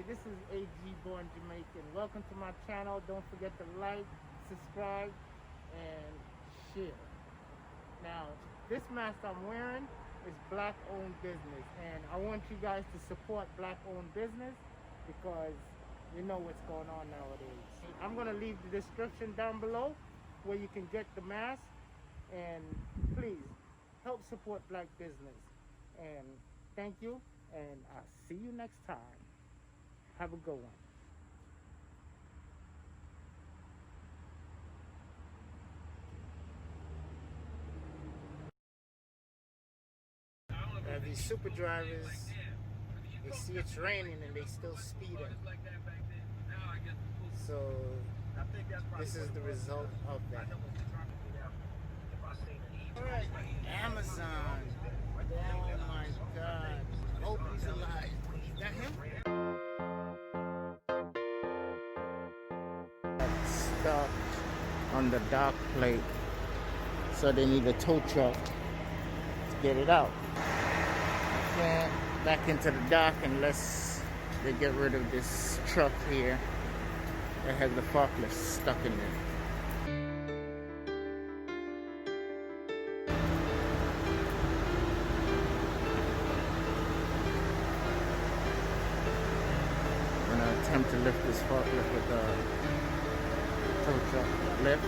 this is AG Born Jamaican. Welcome to my channel. Don't forget to like, subscribe, and share. Now, this mask I'm wearing is black owned business, and I want you guys to support black owned business because you know what's going on nowadays. I'm going to leave the description down below where you can get the mask, and please help support black business. And thank you, and I'll see you next time. Have a good one. These super drivers, they see it's raining and they still speeding. So this is the result of that. Alright, Amazon. Oh my god. Hope he's alive. Is that him? Stuck on the dock plate. So they need a tow truck to get it out. Okay, back into the dock unless they get rid of this truck here that has the forklift stuck in there. I'm gonna attempt to lift this forklift with the tow truck lift.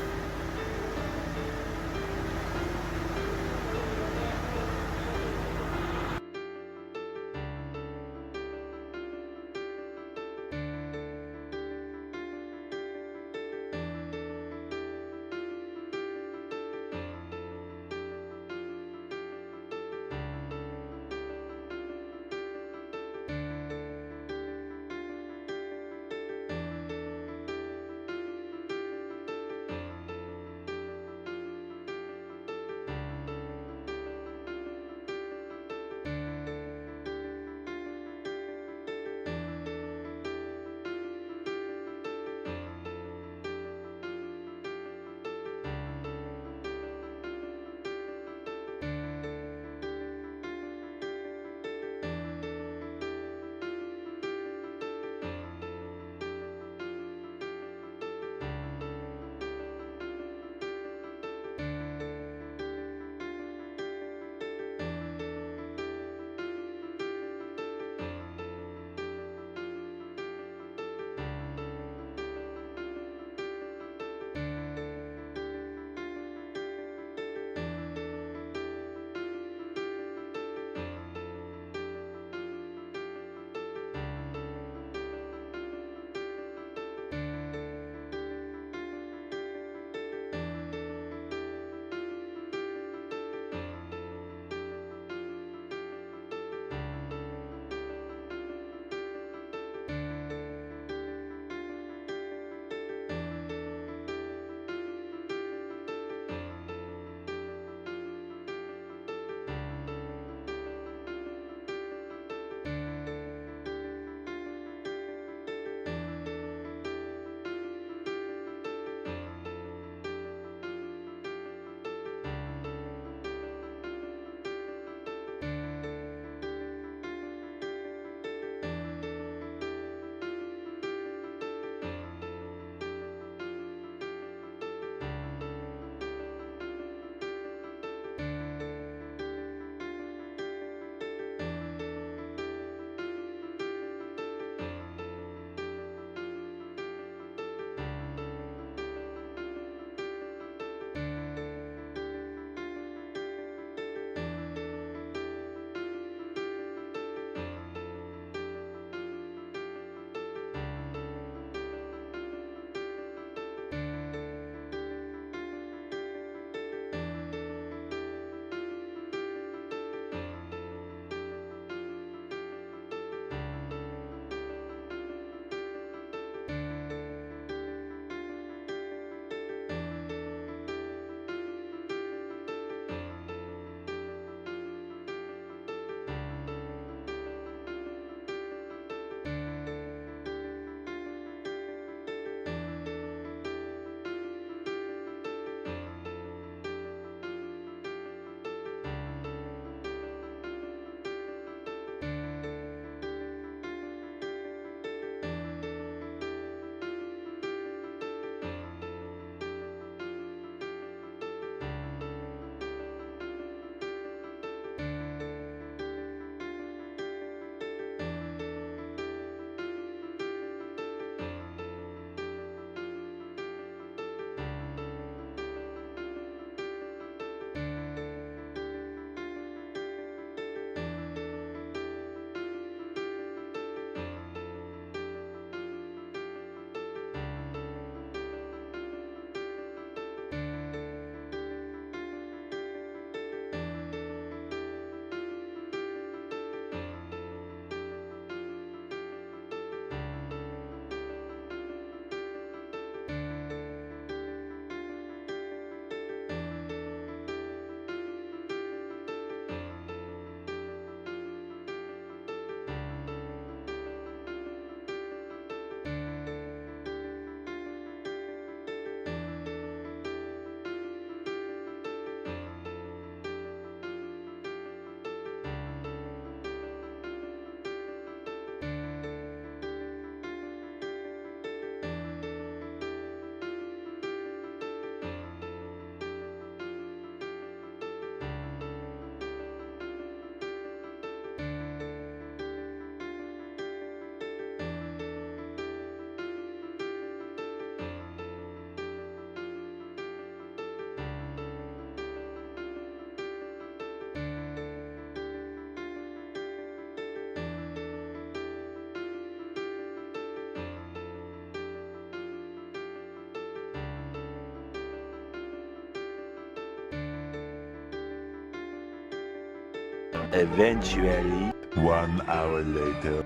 Eventually, 1 hour later.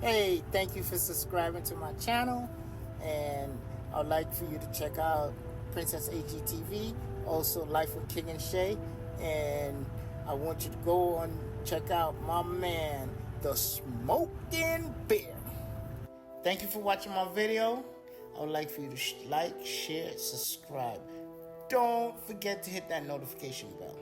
Hey, thank you for subscribing to my channel, and I'd like for you to check out Princess AGTV, also Life with King and Shay, and I want you to go and check out my man, the Smoking Bear. Thank you for watching my video. I would like for you to like, share, subscribe. Don't forget to hit that notification bell.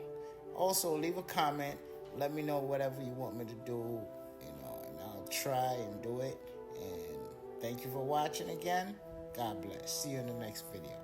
Also, leave a comment. Let me know whatever you want me to do, and I'll try and do it. And thank you for watching again. God bless. See you in the next video.